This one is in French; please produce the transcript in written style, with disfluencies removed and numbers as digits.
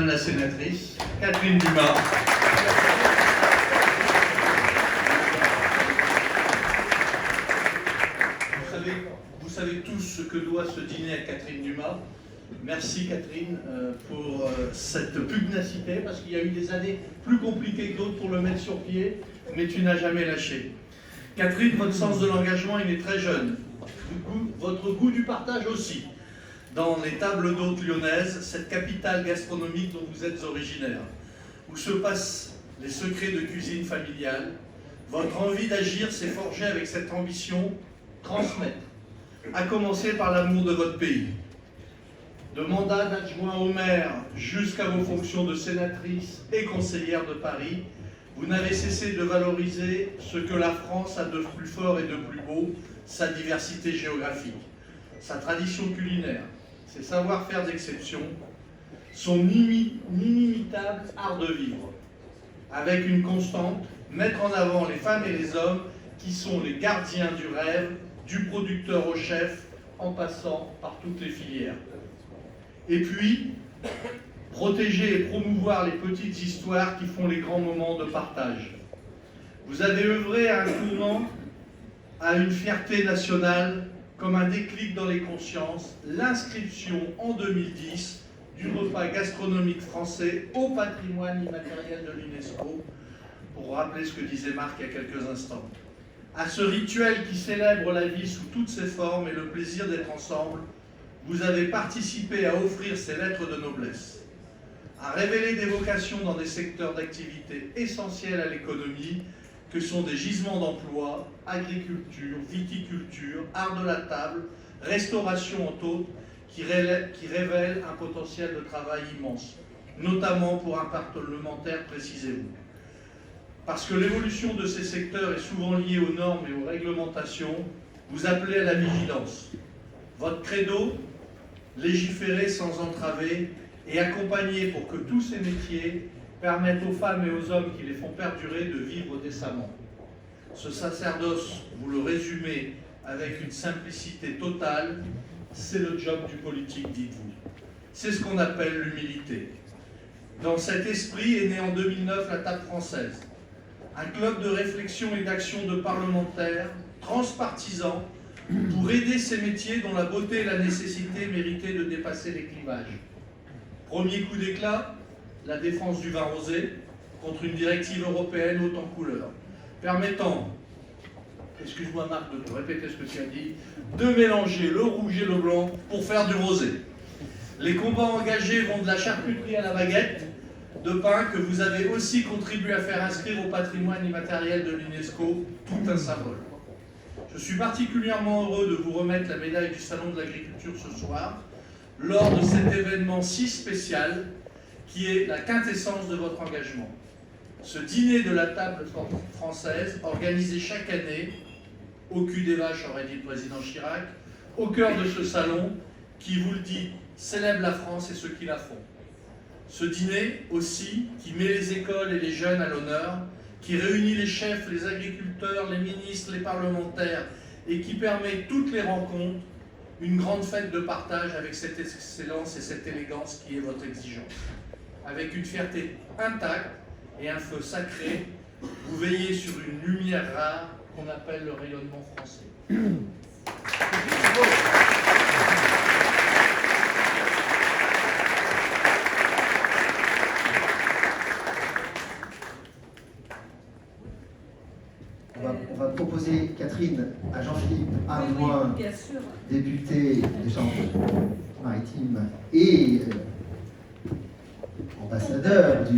Madame la sénatrice Catherine Dumas. Vous savez tous ce que doit ce dîner à Catherine Dumas. Merci Catherine pour cette pugnacité, parce qu'il y a eu des années plus compliquées que d'autres pour le mettre sur pied, mais tu n'as jamais lâché. Catherine, votre sens de l'engagement, il est très jeune. Votre goût du partage aussi. Dans les tables d'hôtes lyonnaises, cette capitale gastronomique dont vous êtes originaire, où se passent les secrets de cuisine familiale, votre envie d'agir s'est forgée avec cette ambition transmettre, à commencer par l'amour de votre pays. De mandat d'adjoint au maire jusqu'à vos fonctions de sénatrice et conseillère de Paris, vous n'avez cessé de valoriser ce que la France a de plus fort et de plus beau, sa diversité géographique, sa tradition culinaire, ses savoir-faire d'exception, son inimitable art de vivre, avec une constante, mettre en avant les femmes et les hommes qui sont les gardiens du rêve, du producteur au chef, en passant par toutes les filières. Et puis, protéger et promouvoir les petites histoires qui font les grands moments de partage. Vous avez œuvré à un tournant, à une fierté nationale, comme un déclic dans les consciences, l'inscription en 2010 du repas gastronomique français au patrimoine immatériel de l'UNESCO, pour rappeler ce que disait Marc il y a quelques instants. À ce rituel qui célèbre la vie sous toutes ses formes et le plaisir d'être ensemble, vous avez participé à offrir ces lettres de noblesse, à révéler des vocations dans des secteurs d'activité essentiels à l'économie, que sont des gisements d'emploi, agriculture, viticulture, art de la table, restauration entre autres, qui révèlent un potentiel de travail immense, notamment pour un parlementaire, précisez-vous. Parce que l'évolution de ces secteurs est souvent liée aux normes et aux réglementations, vous appelez à la vigilance. Votre credo, légiférer sans entraver et accompagner pour que tous ces métiers permettent aux femmes et aux hommes qui les font perdurer de vivre décemment. Ce sacerdoce, vous le résumez avec une simplicité totale, c'est le job du politique, dites-vous. C'est ce qu'on appelle l'humilité. Dans cet esprit est née en 2009 la Table française, un club de réflexion et d'action de parlementaires transpartisans pour aider ces métiers dont la beauté et la nécessité méritaient de dépasser les clivages. Premier coup d'éclat, la défense du vin rosé contre une directive européenne haute en couleurs, permettant, excuse-moi Marc de répéter ce que tu as dit, de mélanger le rouge et le blanc pour faire du rosé. Les combats engagés vont de la charcuterie à la baguette de pain que vous avez aussi contribué à faire inscrire au patrimoine immatériel de l'UNESCO, tout un symbole. Je suis particulièrement heureux de vous remettre la médaille du Salon de l'Agriculture ce soir, lors de cet événement si spécial qui est la quintessence de votre engagement. Ce dîner de la table française, organisé chaque année, au cul des vaches, aurait dit le président Chirac, au cœur de ce salon, qui, vous le dit, célèbre la France et ceux qui la font. Ce dîner aussi, qui met les écoles et les jeunes à l'honneur, qui réunit les chefs, les agriculteurs, les ministres, les parlementaires, et qui permet toutes les rencontres, une grande fête de partage avec cette excellence et cette élégance qui est votre exigence. Avec une fierté intacte et un feu sacré, vous veillez sur une lumière rare qu'on appelle le rayonnement français. On va proposer Catherine à Jean-Philippe Ardoin, député des Charentes-Maritimes et ambassadeur du